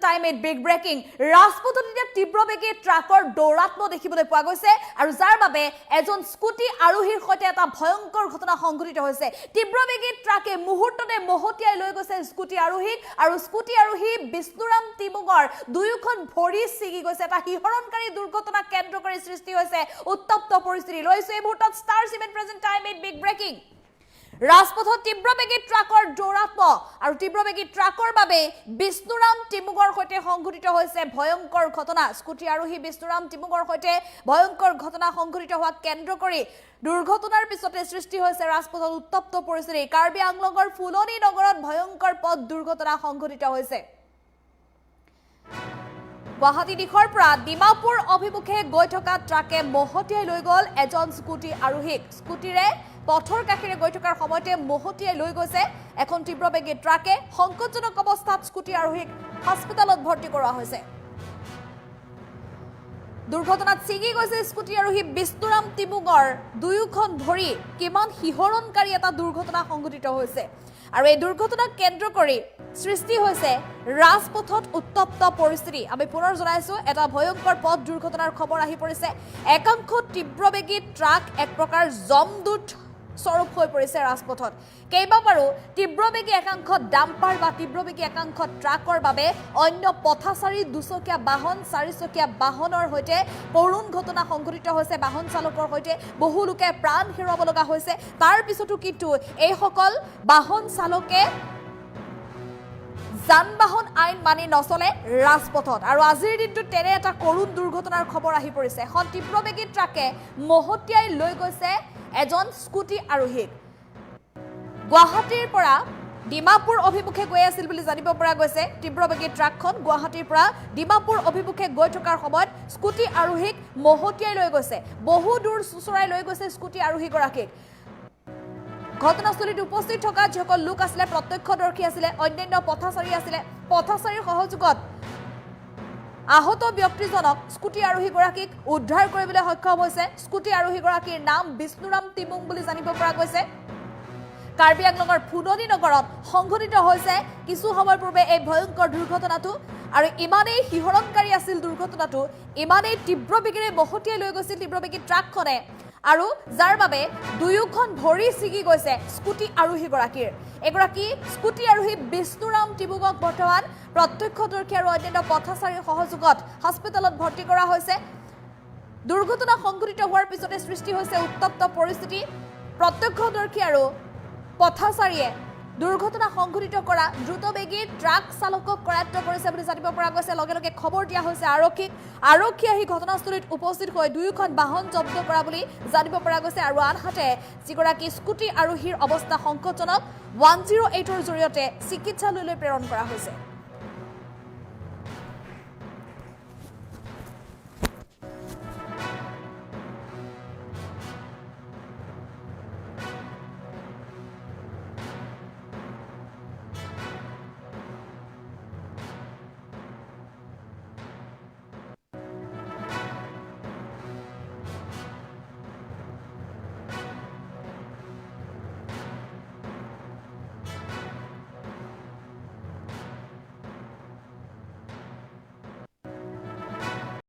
time at big breaking ৰাজপথত এতিয়া তীব্ৰবেগী ট্ৰাকৰ দৌৰাত্ম দেখিবলৈ পোৱা গৈছে আৰু যাৰ বাবে এজন স্কুটি আৰোহীৰ সৈতে এটা ভয়ংকৰ ঘটনা সংঘটিত হৈছে তীব্ৰবেগী ট্ৰাকে মুহূৰ্ততে মহতিয়াই লৈ গৈছে স্কুটি আৰোহীক আৰু স্কুটি আৰোহী বিষ্ণুৰাম টিমুঙৰ দুয়োখন ভৰি ছিগি গৈছে এটা হিহৰণকাৰী দুৰ্ঘটনা কেন্দ্ৰ কৰি সৃষ্টি হৈছে উত্তপ্ত পৰিস্থিতি লৈছে এই মুহূৰ্তত star cement present time at big breaking ৰাজপথত তীব্ৰবেগী ট্ৰাকৰ দৌৰাত্ম আৰু তীব্ৰবেগী ট্ৰাকৰ বাবে বিষ্ণুৰাম টিমুঙৰ সৈতে সংঘটিত হৈছে ভয়ংকৰ ঘটনা স্কুটি আৰোহী বিষ্ণুৰাম টিমুঙৰ সৈতে ভয়ংকৰ ঘটনা সংঘটিত হোৱা কেন্দ্ৰ কৰি দুৰ্ঘটনাৰ পিছতে সৃষ্টি হৈছে ৰাজপথত উত্তপ্ত পৰিস্থিতি কাৰ্বি আংলঙৰ ফুলনি নগৰত ভয়ংকৰ পথ দুৰ্ঘটনা সংঘটিত হৈছে গুৱাহাটী দিশৰ পৰা ডিমাপুৰ অভিমুখে গৈ থকা ট্ৰাকে মহতিয়াই লৈ গ'ল এজন স্কুটি আৰোহীক স্কুটিৰে পথৰ কাষেৰে গৈ থকাৰ সময়তে মহতিয়াই লৈ গৈছে এখন তীব্ৰবেগী ট্ৰাকে সংকটজনক অৱস্থাত স্কুটি আৰোহীক হস্পিটেলত ভৰ্তি কৰোৱা হৈছে দুৰ্ঘটনাত ছিগি গৈছে স্কুটি আৰোহী বিষ্ণুৰাম টিমুঙৰ দুয়োখন ভৰি কিমান হিহৰণকাৰী এটা দুৰ্ঘটনা সংঘটিত হৈছে আৰু এই দুৰ্ঘটনাক কেন্দ্ৰ কৰি সৃষ্টি হৈছে ৰাজপথত উত্তপ্ত পৰিস্থিতি আমি পুনৰ জনাইছো এটা ভয়ংকৰ পথ দুৰ্ঘটনাৰ খবৰ আহি পৰিছে একাংশ তীব্ৰবেগী ট্ৰাক এক প্ৰকাৰ জমদূত স্বৰূপ হৈ পৰিছে ৰাজপথত কেইবাবাৰো তীব্ৰবেগী একাংশ ডাম্পাৰ বা তীব্ৰবেগী একাংশ ট্ৰাকৰ বাবে অন্য পথাচাৰী দুচকীয়া বাহন চাৰিচকীয়া বাহনৰ সৈতে কৰুণ ঘটনা সংঘটিত হৈছে বাহন চালকৰ সৈতে বহু লোকে প্ৰাণ হেৰুৱাব লগা হৈছে তাৰ পিছতো কিন্তু এইসকল বাহন চালকে যান-বাহন আইন মানি নচলে ৰাজপথত আৰু আজিৰ দিনটোত তেনে এটা কৰুণ দুৰ্ঘটনাৰ খবৰ আহি পৰিছে এখন তীব্ৰবেগী ট্ৰাকে মহতিয়াই লৈ গৈছে এজন স্কুটি আৰোহীক গুৱাহাটীৰ পৰা ডিমাপুৰ অভিমুখে গৈ আছিল বুলি জানিব পৰা গৈছে তীব্ৰবেগী ট্ৰাকখন গুৱাহাটীৰ পৰা ডিমাপুৰ অভিমুখে গৈ থকাৰ সময়ত স্কুটি আৰোহীক মহতিয়াই লৈ গৈছে বহু দূৰ চুচৰাই লৈ গৈছে স্কুটি আৰোহীগৰাকীক ঘটনাস্থলীত উপস্থিত থকা যিসকল লোক আছিলে প্ৰত্যক্ষদৰ্শী আছিলে অন্যান্য পথাচাৰী আছিলে পথাচাৰীৰ সহযোগত আহত ব্যক্তিজনক স্কুটি আৰোহীগৰাকীক উদ্ধাৰ কৰিবলৈ সক্ষম হৈছে স্কুটি আৰোহীগৰাকীৰ নাম বিষ্ণুৰাম টিমুং বুলি জানিব পৰা গৈছে কাৰ্বি আংলঙৰ ফুলনি নগৰত সংঘটিত হৈছে কিছু সময় পূৰ্বে এই ভয়ংকৰ দুৰ্ঘটনাটো আৰু ইমানেই হিহৰণকাৰী আছিল দুৰ্ঘটনাটো ইমানেই তীব্ৰবেগেৰে মহতিয়াই লৈ গৈছিল তীব্ৰবেগী ট্ৰাকখনে আৰু যাৰ বাবে দুয়োখন ভৰি ছিগি গৈছে স্কুটি আৰোহীগৰাকীৰ এগৰাকী স্কুটি আৰোহী বিষ্ণুৰাম টিমুঙক বৰ্তমান প্ৰত্যক্ষদৰ্শী আৰু অন্যান্য পথাচাৰীৰ সহযোগত হস্পিটেলত ভৰ্তি কৰা হৈছে দুৰ্ঘটনা সংঘটিত হোৱাৰ পিছতে সৃষ্টি হৈছে উত্তপ্ত পৰিস্থিতি প্ৰত্যক্ষদৰ্শী আৰু পথাচাৰীয়ে দুৰ্ঘটনা সংঘটিত কৰা দ্ৰুতবেগী ট্ৰাক চালকক কৰায়ত্ব কৰিছে বুলি জানিব পৰা গৈছে লগে লগে খবৰ দিয়া হৈছে আৰক্ষী আহি ঘটনাস্থলীত উপস্থিত হৈ দুয়োখন বাহন জব্দ কৰা বুলি জানিব পৰা গৈছে আৰু আনহাতে যিগৰাকী স্কুটি আৰোহীৰ অৱস্থা সংকটজনক 108ৰ জৰিয়তে চিকিৎসালয়লৈ প্ৰেৰণ কৰা হৈছে